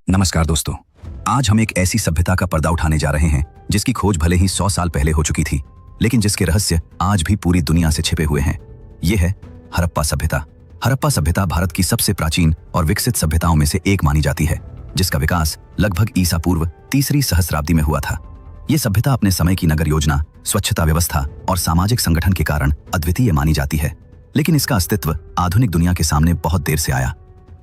नमस्कार दोस्तों, आज हम एक ऐसी सभ्यता का पर्दा उठाने जा रहे हैं जिसकी खोज भले ही 100 साल पहले हो चुकी थी, लेकिन जिसके रहस्य आज भी पूरी दुनिया से छिपे हुए हैं। ये है हड़प्पा सभ्यता। हड़प्पा सभ्यता भारत की सबसे प्राचीन और विकसित सभ्यताओं में से एक मानी जाती है, जिसका विकास लगभग ईसा पूर्व 3री सहस्राब्दी में हुआ था। ये सभ्यता अपने समय की नगर योजना, स्वच्छता व्यवस्था और सामाजिक संगठन के कारण अद्वितीय मानी जाती है, लेकिन इसका अस्तित्व आधुनिक दुनिया के सामने बहुत देर से आया।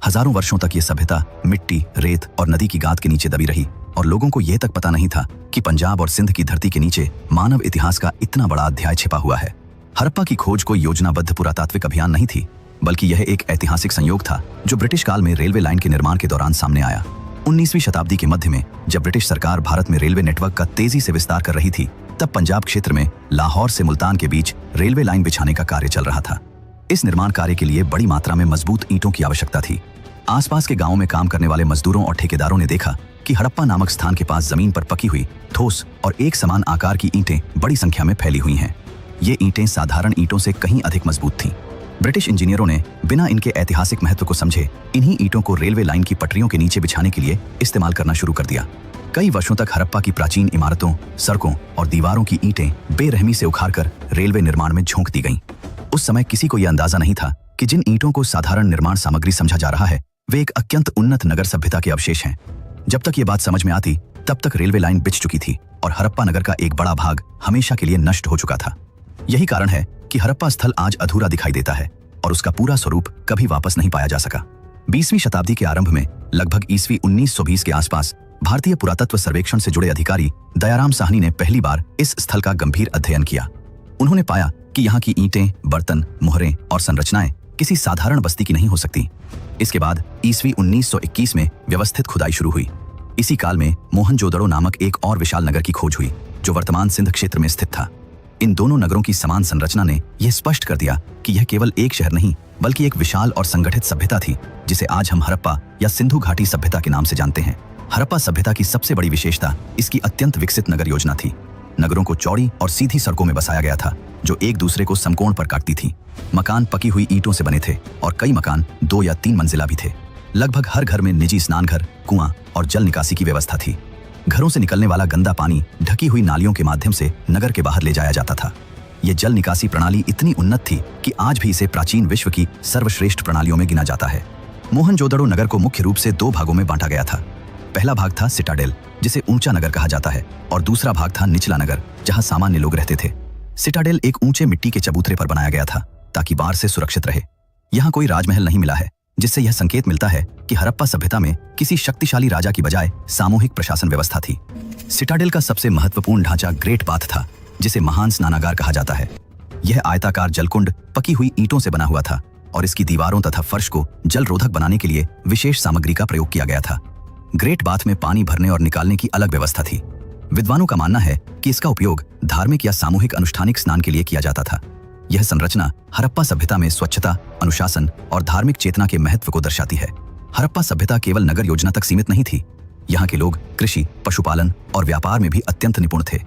हजारों वर्षों तक ये सभ्यता मिट्टी, रेत और नदी की गाद के नीचे दबी रही और लोगों को यह तक पता नहीं था कि पंजाब और सिंध की धरती के नीचे मानव इतिहास का इतना बड़ा अध्याय छिपा हुआ है। हड़प्पा की खोज कोई योजनाबद्ध पुरातात्विक अभियान नहीं थी, बल्कि यह एक ऐतिहासिक संयोग था जो ब्रिटिश काल में रेलवे लाइन के निर्माण के दौरान सामने आया। 19वीं शताब्दी के मध्य में जब ब्रिटिश सरकार भारत में रेलवे नेटवर्क का तेजी से विस्तार कर रही थी, तब पंजाब क्षेत्र में लाहौर से मुल्तान के बीच रेलवे लाइन बिछाने का कार्य चल रहा था। इस निर्माण कार्य के लिए बड़ी मात्रा में मजबूत ईंटों की आवश्यकता थी। आसपास के गांवों में काम करने वाले मजदूरों और ठेकेदारों ने देखा कि हड़प्पा नामक स्थान के पास जमीन पर पकी हुई ठोस और एक समान आकार की ईंटें बड़ी संख्या में फैली हुई हैं। ये ईंटें साधारण ईंटों से कहीं अधिक मजबूत थीं। ब्रिटिश इंजीनियरों ने बिना इनके ऐतिहासिक महत्व को समझे इन्हीं ईंटों को रेलवे लाइन की पटरियों के नीचे बिछाने के लिए इस्तेमाल करना शुरू कर दिया। कई वर्षों तक हड़प्पा की प्राचीन इमारतों, सड़कों और दीवारों की ईंटें बेरहमी से उखाड़कर रेलवे निर्माण में झोंक दी गईं। उस समय किसी को यह अंदाजा नहीं था कि जिन ईंटों को साधारण निर्माण सामग्री समझा जा रहा है, वे एक अत्यंत उन्नत नगर सभ्यता के अवशेष हैं। जब तक ये बात समझ में आती, तब तक रेलवे लाइन बिछ चुकी थी और हड़प्पा नगर का एक बड़ा भाग हमेशा के लिए नष्ट हो चुका था। यही कारण है कि हड़प्पा स्थल आज अधूरा दिखाई देता है और उसका पूरा स्वरूप कभी वापस नहीं पाया जा सका। 20वीं शताब्दी के आरंभ में लगभग ईस्वी 1920 के आसपास भारतीय पुरातत्व सर्वेक्षण से जुड़े अधिकारी दयाराम साहनी ने पहली बार इस स्थल का गंभीर अध्ययन किया। उन्होंने पाया कि यहाँ की ईंटें, बर्तन, मोहरें और संरचनाएं किसी साधारण बस्ती की नहीं हो सकती। इसके बाद ईस्वी 1921 में व्यवस्थित खुदाई शुरू हुई। इसी काल में मोहनजोदड़ो नामक एक और विशाल नगर की खोज हुई, जो वर्तमान सिंध क्षेत्र में स्थित था। इन दोनों नगरों की समान संरचना ने यह स्पष्ट कर दिया कि यह केवल एक शहर नहीं, बल्कि एक विशाल और संगठित सभ्यता थी, जिसे आज हम हड़प्पा या सिंधु घाटी सभ्यता के नाम से जानते हैं। हड़प्पा सभ्यता की सबसे बड़ी विशेषता इसकी अत्यंत विकसित नगर योजना थी। नगरों को चौड़ी और सीधी सड़कों में बसाया गया था, जो एक दूसरे को समकोण पर काटती थी। मकान पकी हुई ईंटों से बने थे और कई मकान 2 या 3 मंजिला भी थे। लगभग हर घर में निजी स्नानघर, कुआं और जल निकासी की व्यवस्था थी। घरों से निकलने वाला गंदा पानी ढकी हुई नालियों के माध्यम से नगर के बाहर ले जाया जाता था। ये जल निकासी प्रणाली इतनी उन्नत थी कि आज भी इसे प्राचीन विश्व की सर्वश्रेष्ठ प्रणालियों में गिना जाता है। मोहनजोदड़ो नगर को मुख्य रूप से 2 भागों में बांटा गया था। पहला भाग था सिटाडेल, जिसे ऊंचा नगर कहा जाता है, और दूसरा भाग था निचला नगर, जहां सामान्य लोग रहते थे। सिटाडेल एक ऊंचे मिट्टी के चबूतरे पर बनाया गया था ताकि बाढ़ से सुरक्षित रहे। यहाँ कोई राजमहल नहीं मिला है, जिससे यह संकेत मिलता है कि हड़प्पा सभ्यता में किसी शक्तिशाली राजा की बजाय सामूहिक प्रशासन व्यवस्था थी। सिटाडेल का सबसे महत्वपूर्ण ढांचा ग्रेट बाथ था, जिसे महान स्नानागार कहा जाता है। यह आयताकार जलकुंड पकी हुई ईंटों से बना हुआ था और इसकी दीवारों तथा फर्श को जल रोधक बनाने के लिए विशेष सामग्री का प्रयोग किया गया था। ग्रेट बाथ में पानी भरने और निकालने की अलग व्यवस्था थी। विद्वानों का मानना है कि इसका उपयोग धार्मिक या सामूहिक अनुष्ठानिक स्नान के लिए किया जाता था। यह संरचना हड़प्पा सभ्यता में स्वच्छता, अनुशासन और धार्मिक चेतना के महत्व को दर्शाती है। हड़प्पा सभ्यता केवल नगर योजना तक सीमित नहीं थी। यहाँ के लोग कृषि, पशुपालन और व्यापार में भी अत्यंत निपुण थे।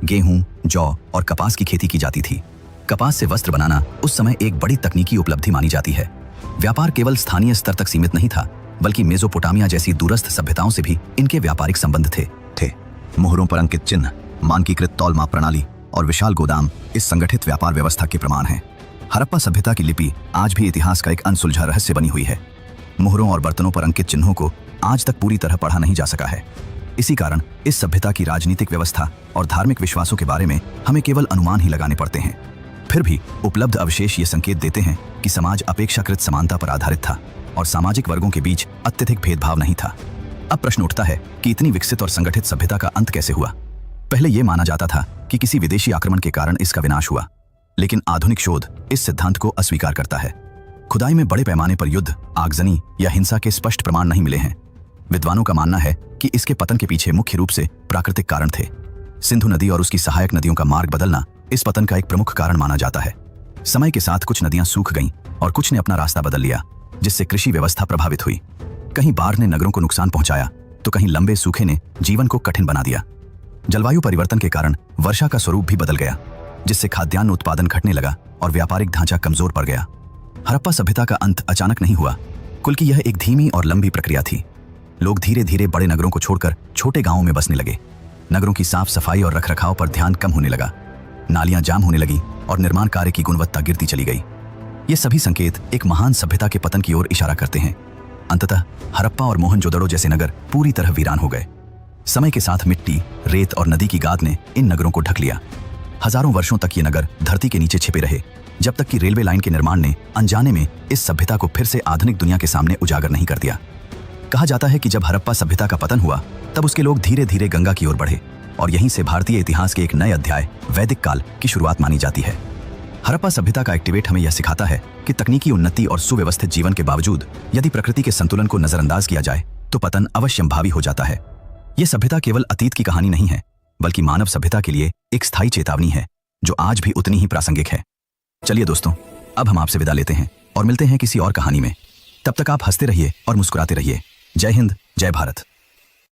गेहूं, जौ और कपास की खेती की जाती थी। कपास से वस्त्र बनाना उस समय एक बड़ी तकनीकी उपलब्धि मानी जाती है। व्यापार केवल स्थानीय स्तर तक सीमित नहीं था, बल्कि मेसोपोटामिया जैसी दूरस्थ सभ्यताओं से भी इनके व्यापारिक संबंध थे। मोहरों पर अंकित चिन्ह, मानकीकृत तौल माप प्रणाली और विशाल गोदाम इस संगठित व्यापार व्यवस्था के प्रमाण हैं। हड़प्पा सभ्यता की लिपि आज भी इतिहास का एक अनसुलझा रहस्य बनी हुई है। मोहरों और बर्तनों पर अंकित चिन्हों को आज तक पूरी तरह पढ़ा नहीं जा सका है। इसी कारण इस सभ्यता की राजनीतिक व्यवस्था और धार्मिक विश्वासों के बारे में हमें केवल अनुमान ही लगाने पड़ते हैं। फिर भी उपलब्ध अवशेष ये संकेत देते हैं कि समाज अपेक्षाकृत समानता पर आधारित था और सामाजिक वर्गों के बीच अत्यधिक भेदभाव नहीं था। अब प्रश्न उठता है कि इतनी विकसित और संगठित सभ्यता का अंत कैसे हुआ। पहले यह माना जाता था कि किसी विदेशी आक्रमण के कारण इसका विनाश हुआ, लेकिन आधुनिक शोध इस सिद्धांत को अस्वीकार करता है। खुदाई में बड़े पैमाने पर युद्ध, आगजनी या हिंसा के स्पष्ट प्रमाण नहीं मिले हैं। विद्वानों का मानना है कि इसके पतन के पीछे मुख्य रूप से प्राकृतिक कारण थे। सिंधु नदी और उसकी सहायक नदियों का मार्ग बदलना इस पतन का एक प्रमुख कारण माना जाता है। समय के साथ कुछ नदियां सूख गईं और कुछ ने अपना रास्ता बदल लिया, जिससे कृषि व्यवस्था प्रभावित हुई। कहीं बाढ़ ने नगरों को नुकसान पहुंचाया, तो कहीं लंबे सूखे ने जीवन को कठिन बना दिया। जलवायु परिवर्तन के कारण वर्षा का स्वरूप भी बदल गया, जिससे खाद्यान्न उत्पादन घटने लगा और व्यापारिक ढांचा कमजोर पड़ गया। हड़प्पा सभ्यता का अंत अचानक नहीं हुआ, कुल की यह एक धीमी और लंबी प्रक्रिया थी। लोग धीरे धीरे बड़े नगरों को छोड़कर छोटे गांवों में बसने लगे। नगरों की साफ सफाई और रखरखाव पर ध्यान कम होने लगा। नालियां जाम होने लगी और निर्माण कार्य की गुणवत्ता गिरती चली गई। ये सभी संकेत एक महान सभ्यता के पतन की ओर इशारा करते हैं। अंततः हड़प्पा और मोहनजोदड़ो जैसे नगर पूरी तरह वीरान हो गए। समय के साथ मिट्टी, रेत और नदी की गाद ने इन नगरों को ढक लिया। हजारों वर्षों तक ये नगर धरती के नीचे छिपे रहे, जब तक कि रेलवे लाइन के निर्माण ने अनजाने में इस सभ्यता को फिर से आधुनिक दुनिया के सामने उजागर नहीं कर दिया। कहा जाता है कि जब हड़प्पा सभ्यता का पतन हुआ, तब उसके लोग धीरे धीरे गंगा की ओर बढ़े और यहीं से भारतीय इतिहास के एक नए अध्याय वैदिक काल की शुरुआत मानी जाती है। हड़प्पा सभ्यता का एक्टिवेट हमें यह सिखाता है कि तकनीकी उन्नति और सुव्यवस्थित जीवन के बावजूद यदि प्रकृति के संतुलन को नजरअंदाज किया जाए तो पतन अवश्यंभावी हो जाता है। यह सभ्यता केवल अतीत की कहानी नहीं है, बल्कि मानव सभ्यता के लिए एक स्थायी चेतावनी है जो आज भी उतनी ही प्रासंगिक है। चलिए दोस्तों, अब हम आपसे विदा लेते हैं और मिलते हैं किसी और कहानी में। तब तक आप हंसते रहिए और मुस्कुराते रहिए। जय हिंद, जय भारत।